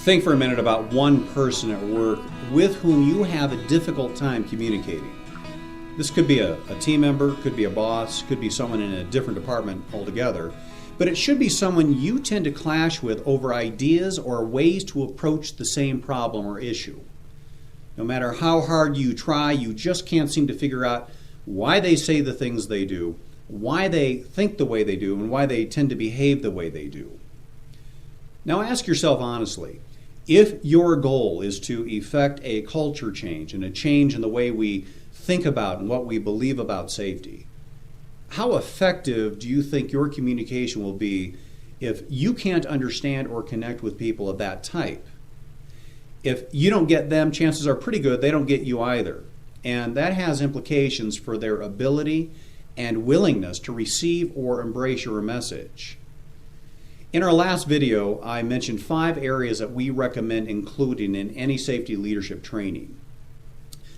Think for a minute about one person at work with whom you have a difficult time communicating. This could be a team member, could be a boss, could be someone in a different department altogether, but it should be someone you tend to clash with over ideas or ways to approach the same problem or issue. No matter how hard you try, you just can't seem to figure out why they say the things they do, why they think the way they do, and why they tend to behave the way they do. Now ask yourself honestly, if your goal is to effect a culture change and a change in the way we think about and what we believe about safety, how effective do you think your communication will be if you can't understand or connect with people of that type? If you don't get them, chances are pretty good they don't get you either. And that has implications for their ability and willingness to receive or embrace your message. In our last video, I mentioned 5 areas that we recommend including in any safety leadership training.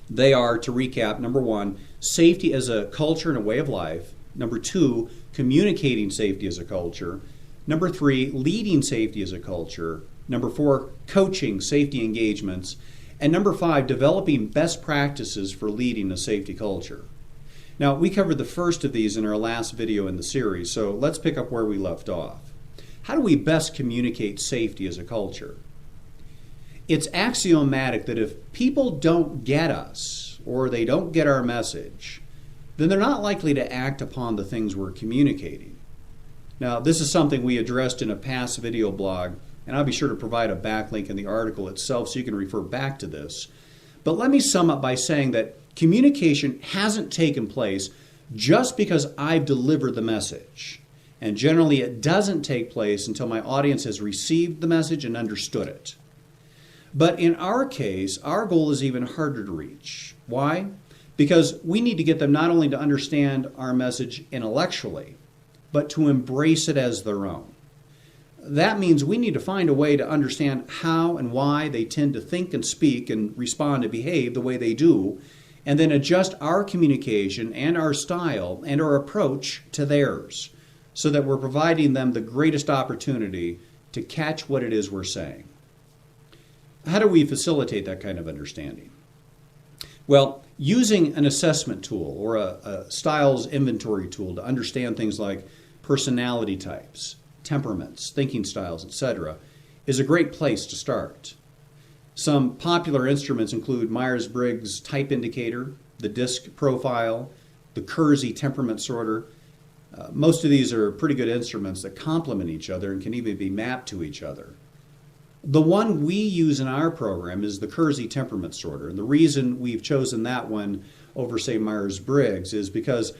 They are, to recap, number 1, safety as a culture and a way of life. Number 2, communicating safety as a culture. Number 3, leading safety as a culture. Number 4, coaching safety engagements. And number 5, developing best practices for leading a safety culture. Now, we covered the first of these in our last video in the series, so let's pick up where we left off. How do we best communicate safety as a culture? It's axiomatic that if people don't get us, or they don't get our message, then they're not likely to act upon the things we're communicating. Now, this is something we addressed in a past video blog, and I'll be sure to provide a backlink in the article itself so you can refer back to this. But let me sum up by saying that communication hasn't taken place just because I've delivered the message. And generally it doesn't take place until my audience has received the message and understood it. But in our case, our goal is even harder to reach. Why? Because we need to get them not only to understand our message intellectually, but to embrace it as their own. That means we need to find a way to understand how and why they tend to think and speak and respond and behave the way they do, and then adjust our communication and our style and our approach to theirs, so that we're providing them the greatest opportunity to catch what it is we're saying. How do we facilitate that kind of understanding? Well, using an assessment tool or a styles inventory tool to understand things like personality types, temperaments, thinking styles, etc., is a great place to start. Some popular instruments include Myers-Briggs Type Indicator, the DISC Profile, the Kersey Temperament Sorter. Most of these are pretty good instruments that complement each other and can even be mapped to each other. The one we use in our program is the Kersey Temperament Sorter. And the reason we've chosen that one over, say, Myers-Briggs is because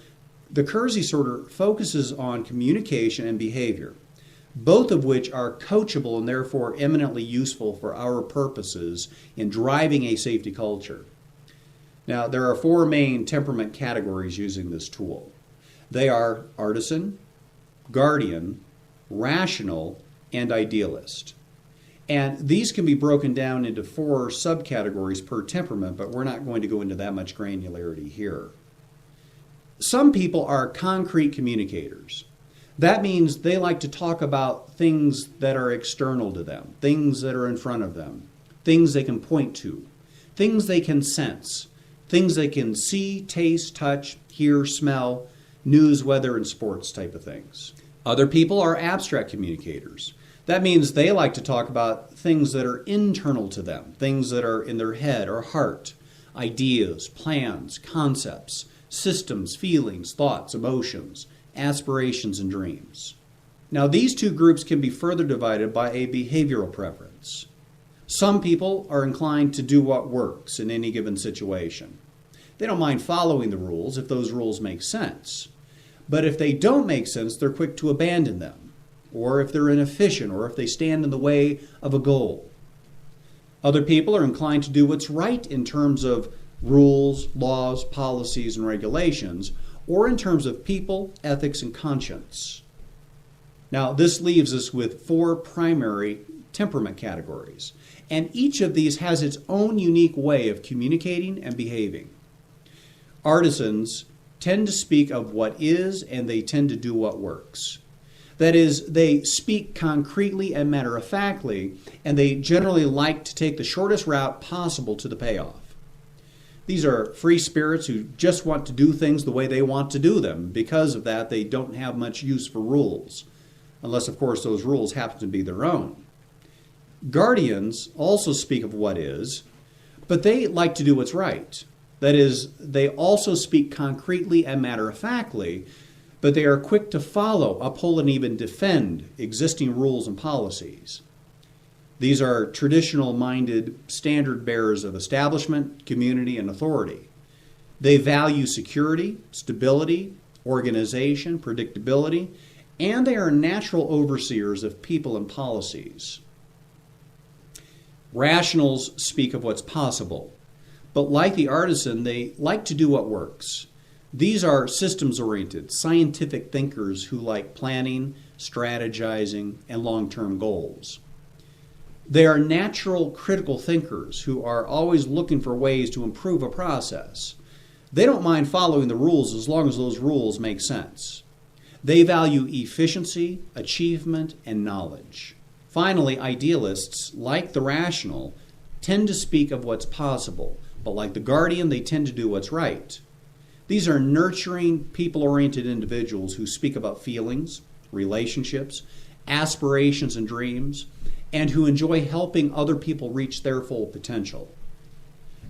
the Kersey Sorter focuses on communication and behavior, both of which are coachable and therefore eminently useful for our purposes in driving a safety culture. Now, there are 4 main temperament categories using this tool. They are artisan, guardian, rational, and idealist. And these can be broken down into 4 subcategories per temperament, but we're not going to go into that much granularity here. Some people are concrete communicators. That means they like to talk about things that are external to them, things that are in front of them, things they can point to, things they can sense, things they can see, taste, touch, hear, smell, news, weather, and sports type of things. Other people are abstract communicators. That means they like to talk about things that are internal to them, things that are in their head or heart, ideas, plans, concepts, systems, feelings, thoughts, emotions, aspirations, and dreams. Now, these 2 groups can be further divided by a behavioral preference. Some people are inclined to do what works in any given situation. They don't mind following the rules if those rules make sense. But if they don't make sense, they're quick to abandon them, or if they're inefficient, or if they stand in the way of a goal. Other people are inclined to do what's right in terms of rules, laws, policies, and regulations, or in terms of people, ethics, and conscience. Now, this leaves us with 4 primary temperament categories, and each of these has its own unique way of communicating and behaving. Artisans tend to speak of what is, and they tend to do what works. That is, they speak concretely and matter-of-factly, and they generally like to take the shortest route possible to the payoff. These are free spirits who just want to do things the way they want to do them. Because of that, they don't have much use for rules, unless, of course, those rules happen to be their own. Guardians also speak of what is, but they like to do what's right. That is, they also speak concretely and matter-of-factly, but they are quick to follow, uphold, and even defend existing rules and policies. These are traditional-minded standard bearers of establishment, community, and authority. They value security, stability, organization, predictability, and they are natural overseers of people and policies. Rationals speak of what's possible, but like the artisan, they like to do what works. These are systems-oriented, scientific thinkers who like planning, strategizing, and long-term goals. They are natural critical thinkers who are always looking for ways to improve a process. They don't mind following the rules as long as those rules make sense. They value efficiency, achievement, and knowledge. Finally, idealists, like the rational, tend to speak of what's possible, but like the guardian, they tend to do what's right. These are nurturing, people-oriented individuals who speak about feelings, relationships, aspirations, and dreams, and who enjoy helping other people reach their full potential.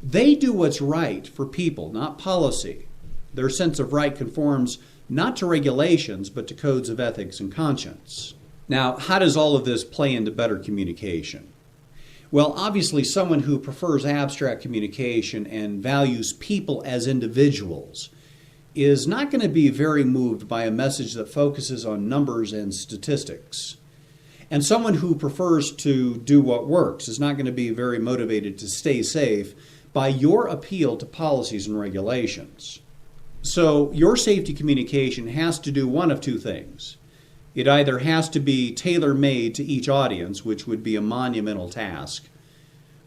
They do what's right for people, not policy. Their sense of right conforms not to regulations, but to codes of ethics and conscience. Now, how does all of this play into better communication? Well, obviously, someone who prefers abstract communication and values people as individuals is not going to be very moved by a message that focuses on numbers and statistics. And someone who prefers to do what works is not going to be very motivated to stay safe by your appeal to policies and regulations. So your safety communication has to do one of two things. It either has to be tailor-made to each audience, which would be a monumental task,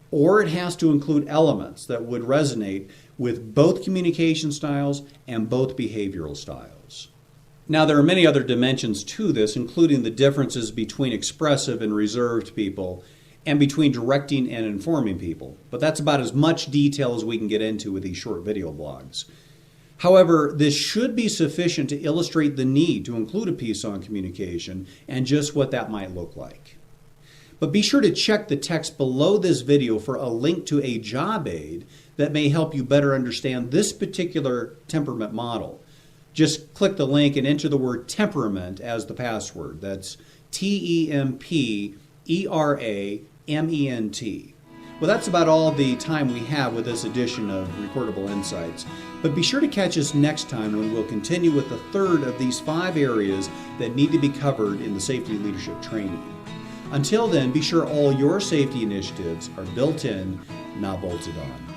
or it has to include elements that would resonate with both communication styles and both behavioral styles. Now, there are many other dimensions to this, including the differences between expressive and reserved people and between directing and informing people. But that's about as much detail as we can get into with these short video blogs. However, this should be sufficient to illustrate the need to include a piece on communication and just what that might look like. But be sure to check the text below this video for a link to a job aid that may help you better understand this particular temperament model. Just click the link and enter the word temperament as the password. That's TEMPERAMENT. Well, that's about all the time we have with this edition of Recordable Insights. But be sure to catch us next time when we'll continue with the third of these 5 areas that need to be covered in the safety leadership training. Until then, be sure all your safety initiatives are built in, not bolted on.